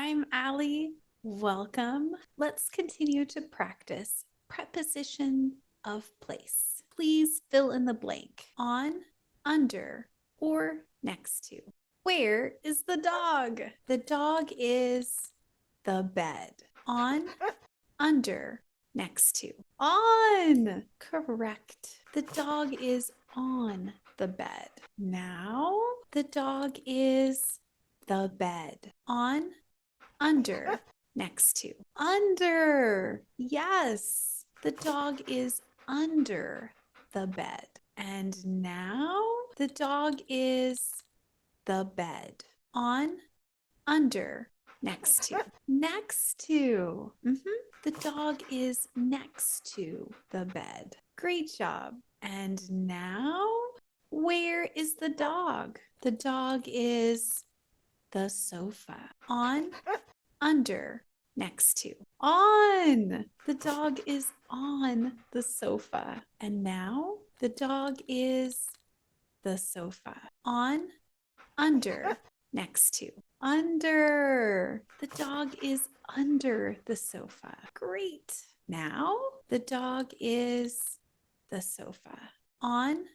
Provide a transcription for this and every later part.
I'm Allie. Welcome. Let's continue to practice preposition of place. Please fill in the blank on, under, or next to. Where is the dog? The dog is the bed. On, under, next to. On. Correct. The dog is on the bed. Now the dog is the bed. On, under, next to. Under. Yes. The dog is under the bed. And now the dog is the bed. On, under, next to. Next to. The dog is next to the bed. Great job. And now, where is the dog? The dog is the sofa. On, under, next to. On. The dog is on the sofa. And now, the dog is the sofa. On, under, next to. Under. The dog is under the sofa. Great. Now the dog is the sofa. On,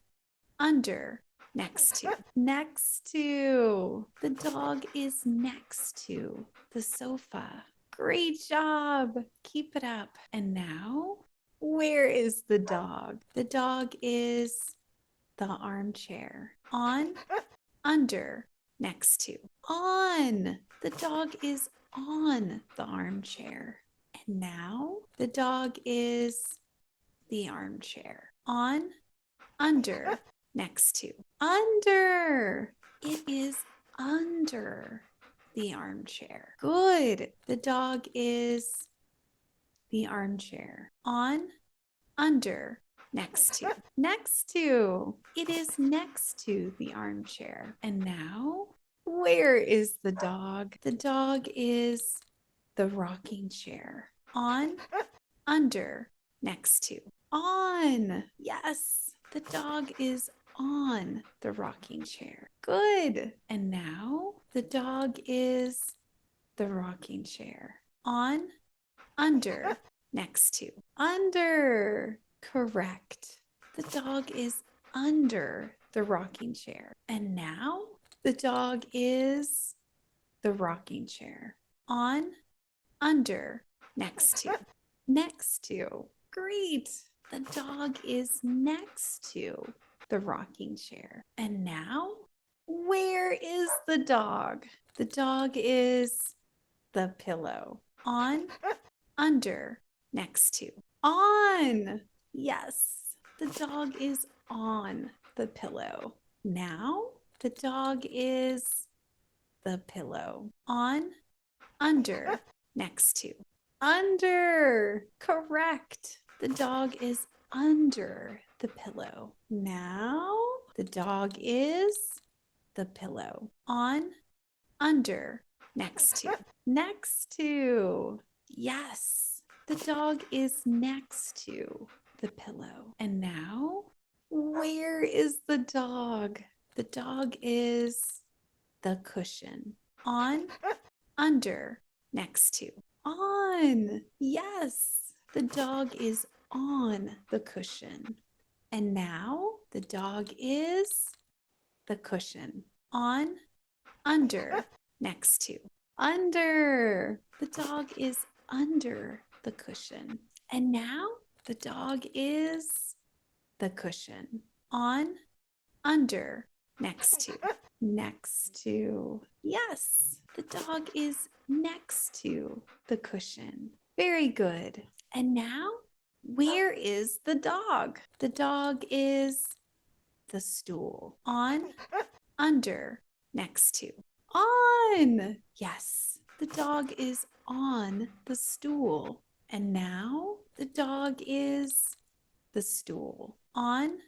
under, next to. Next to. The dog is next to the sofa. Great job. Keep it up. And now, where is the dog? The dog is the armchair. On, under, next to. On. The dog is on the armchair. And now the dog is the armchair. On, under, next to. Under. It is under the armchair. Good. The dog is the armchair. On, under, next to. Next to. It is next to the armchair. And now, where is the dog? The dog is the rocking chair. On, under, next to. On. Yes. The dog is on the rocking chair. Good. And now, the dog is the rocking chair. On, under, next to. Under. Correct. The dog is under the rocking chair. And now the dog is the rocking chair. On, under, next to. Next to. Great. The dog is next to the rocking chair. And now, where is the dog? The dog is the pillow. On, under, next to. On. Yes, the dog is on the pillow. Now the dog is the pillow. On, under, next to. Under. Correct. The dog is under the pillow. Now the dog is the pillow. On, under, next to. Next to. Yes, the dog is next to the pillow. And now, where is the dog? The dog is the cushion. On, under, next to. On. Yes, the dog is on the cushion. And now, the dog is the cushion. On, under, next to. Under. The dog is under the cushion. And now, the dog is the cushion. On, under, next to. Next to. Yes, the dog is next to the cushion. Very good. And now, where is the dog? The dog is the stool. On, under, next to. On. Yes, the dog is on the stool. And now the dog is the stool. On,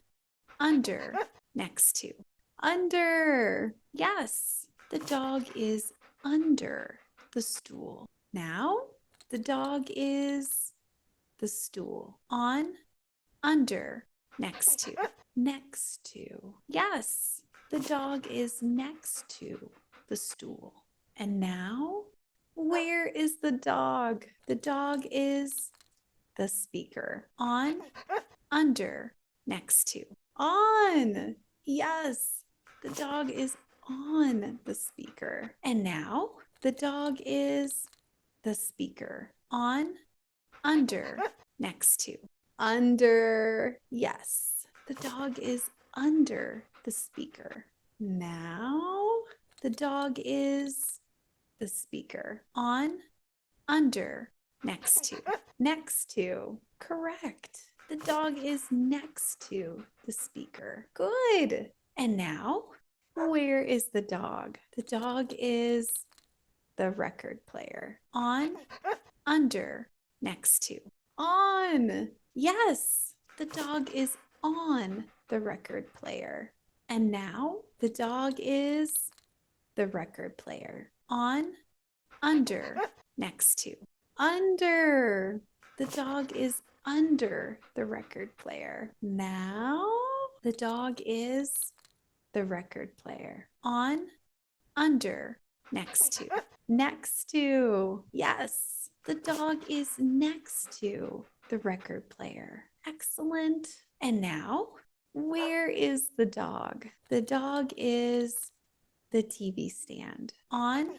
under, next to. Under. Yes, the dog is under the stool. Now the dog is the stool. On, under, next to. Next to. Yes, the dog is next to the stool. And now, Where is the dog? The dog is the speaker. On, under, next to. On. Yes, the dog is on the speaker. And now the dog is the speaker. On, under, next to. Under. Yes, the dog is under the speaker. Now the dog is the speaker. On, under, next to. Next to. Correct. The dog is next to the speaker. Good. And now, where is the dog? The dog is the record player. On, under, next to. On. Yes, the dog is on the record player. And now the dog is the record player. On, under, next to. Under. The dog is under the record player. Now the dog is the record player. On, under, next to. Next to. Yes, the dog is next to the record player. Excellent. And now, where is the dog? The dog is the TV stand. On,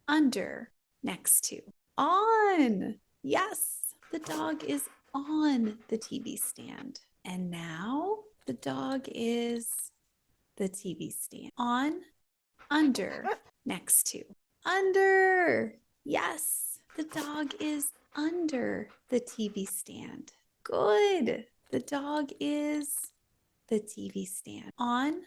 under, next to. On. Yes, the dog is on the TV stand. And now the dog is the TV stand. On, under, next to. Under. Yes, the dog is under the TV stand. Good. The dog is the TV stand. On,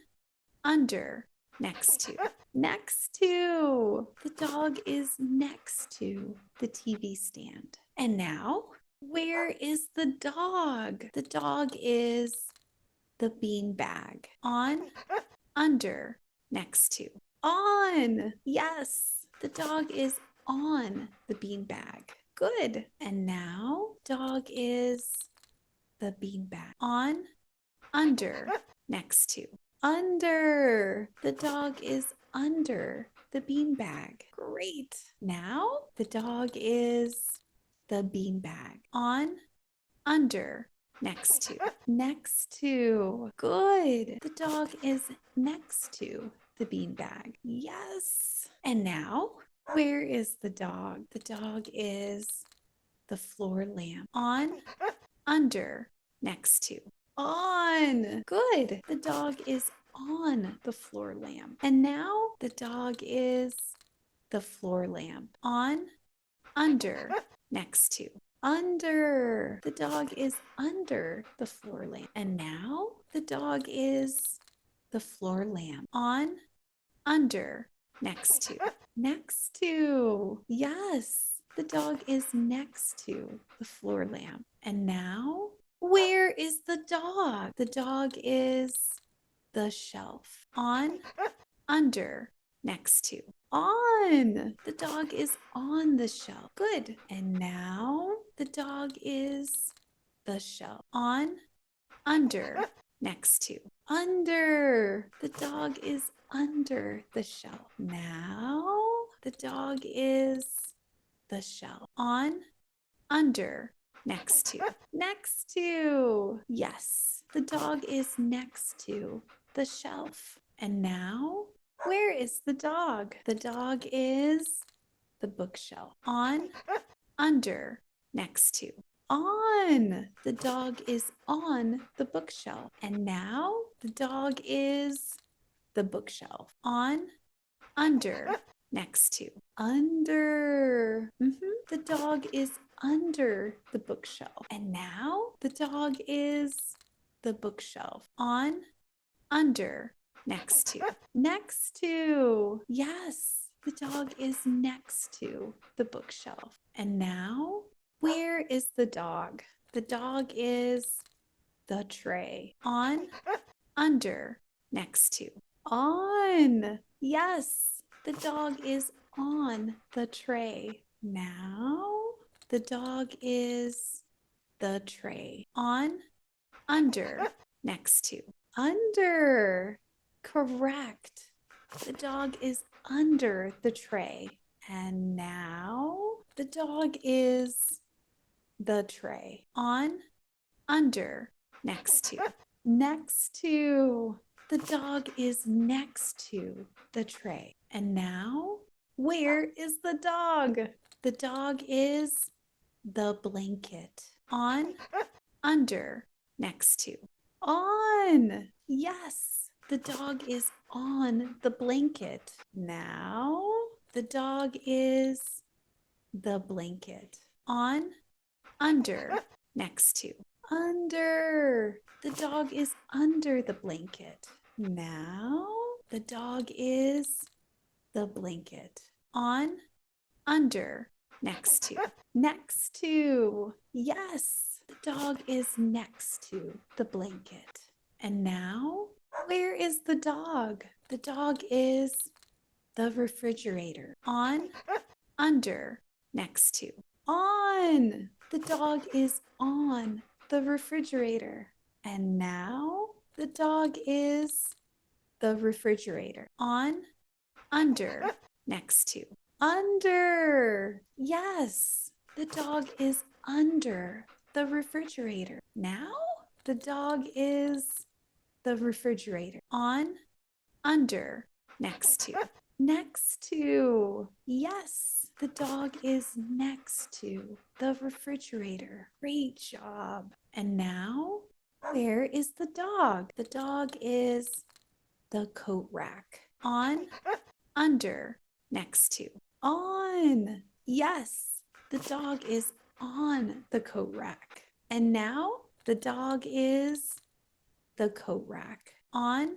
under, next to. Next to. The dog is next to the TV stand. And now, where is the dog? The dog is the bean bag. On, under, next to. On. Yes, the dog is on the bean bag. Good. And now, dog is the bean bag. On, under, next to. Under. The dog is under the bean bag. Great. Now the dog is the bean bag. On, under, next to. Next to. Good. The dog is next to the bean bag. Yes. And now, where is the dog? The dog is the floor lamp. On, under, next to. On. Good. The dog is on the floor lamp. And now the dog is the floor lamp. On, under, next to. Under. The dog is under the floor lamp. And now the dog is the floor lamp. On, under, next to. Next to. Yes. The dog is next to the floor lamp. And now, where is the dog? The dog is the shelf. On, under, next to. On. The dog is on the shelf. Good. And now the dog is the shelf. On, under, next to. Under. The dog is under the shelf. Now the dog is the shelf. On, under, next to. Next to. Yes, the dog is next to the shelf. And now, where is the dog? The dog is the bookshelf. On, under, next to. On. The dog is on the bookshelf. And now the dog is the bookshelf. On, under, next to. Under. The dog is under the bookshelf. And now the dog is the bookshelf. On, under, next to. Next to. Yes, the dog is next to the bookshelf. And now, where is the dog? The dog is the tray. On, under, next to. On. Yes, the dog is on the tray. Now, the dog is the tray. On, under, next to. Under. Correct. The dog is under the tray. And now the dog is the tray. On, under, next to. Next to. The dog is next to the tray. And now, where is the dog? The dog is the blanket. On, under, next to. On. Yes, the dog is on the blanket. Now, the dog is the blanket. On, under, next to. Under. The dog is under the blanket. Now, the dog is the blanket. On, under, next to. Next to. Yes, the dog is next to the blanket. And now, where is the dog? The dog is the refrigerator. On, under, next to. On. The dog is on the refrigerator. And now the dog is the refrigerator. On, under, next to. Under. Yes, the dog is under the refrigerator. Now the dog is the refrigerator. On, under, next to. Next to. Yes, the dog is next to the refrigerator. Great job. And now, where is the dog? The dog is the coat rack. On, under, next to. On. Yes, the dog is on the coat rack. And now, the dog is the coat rack. On,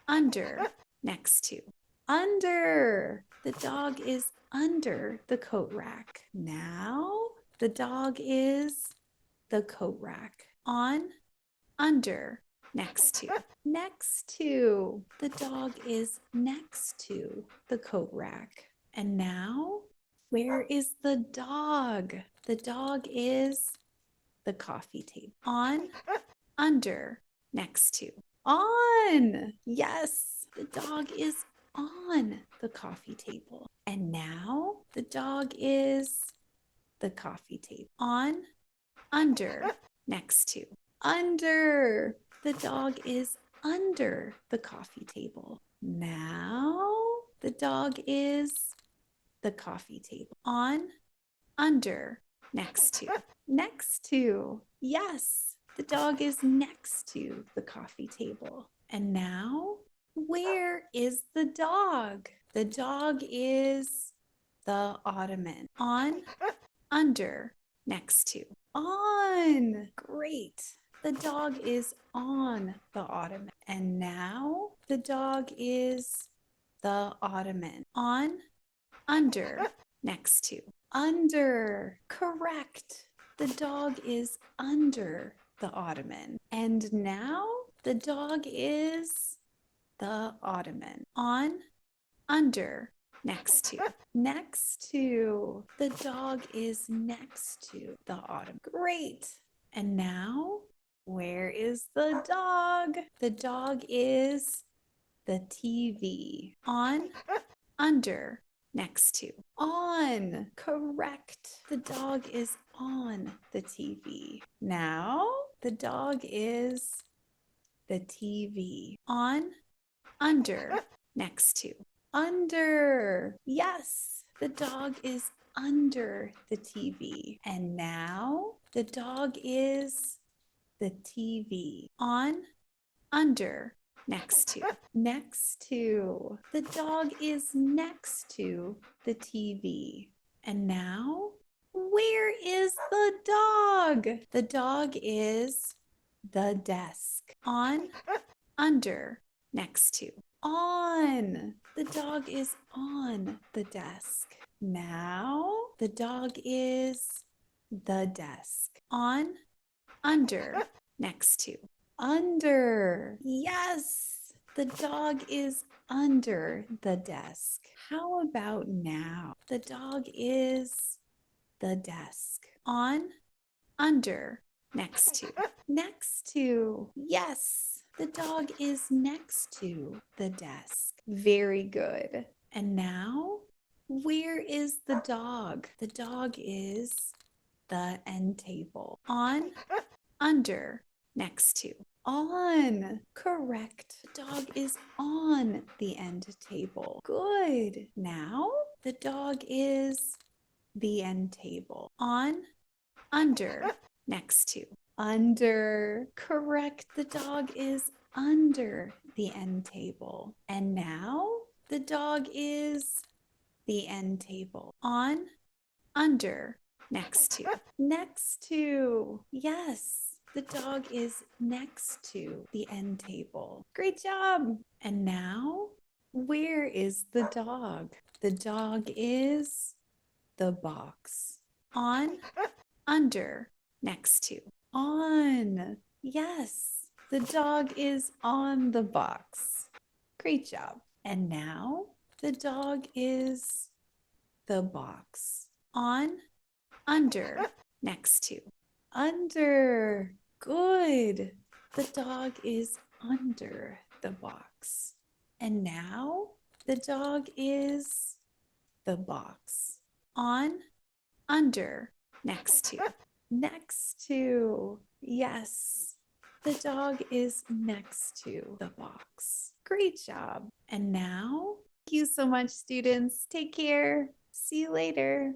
under, next to. Under. The dog is under the coat rack. Now the dog is the coat rack. On, under, next to. Next to. The dog is next to the coat rack. And now, where is the dog? The dog is the coffee table. On, under, next to. On. Yes, the dog is on the coffee table. And now the dog is the coffee table. On, under, next to. Under. The dog is under the coffee table. Now the dog is the coffee table. On, under, next to. Next to. Yes, the dog is next to the coffee table. And now, where is the dog? The dog is the ottoman. On, under, next to. On. Great. The dog is on the ottoman. And now the dog is the ottoman. On, under, next to. Under. Correct. The dog is under the ottoman. And now the dog is the ottoman. On, under, next to. Next to. The dog is next to the ottoman. Great. And now, where is the dog? The dog is the TV. On, under, next to. On. Correct. The dog is on the TV. Now, the dog is the TV. On, under, next to. Under. Yes, the dog is under the TV. And now the dog is the TV. On, under, next to. Next to. The dog is next to the TV. And now, where is the dog? The dog is the desk. On, under, next to. On. The dog is on the desk. Now the dog is the desk. On, under, next to. Under. Yes, the dog is under the desk. How about now? The dog is the desk. On, under, next to. Next to. Yes, the dog is next to the desk. Very good. And now, Where is the dog? The dog is the end table. On, under, next to. On. Correct. The dog is on the end table. Good. Now the dog is the end table. On, under, next to. Under. Correct. The dog is under the end table. And now the dog is the end table. On, under, next to. Next to. Yes. The dog is next to the end table. Great job. And now, where is the dog? The dog is the box. On, under, next to. On. Yes. The dog is on the box. Great job. And now, the dog is the box. On, under, next to. Under. Good. The dog is under the box. And now the dog is the box. On, under, next to. Next to. Yes. The dog is next to the box. Great job. And now, thank you so much, students. Take care. See you later.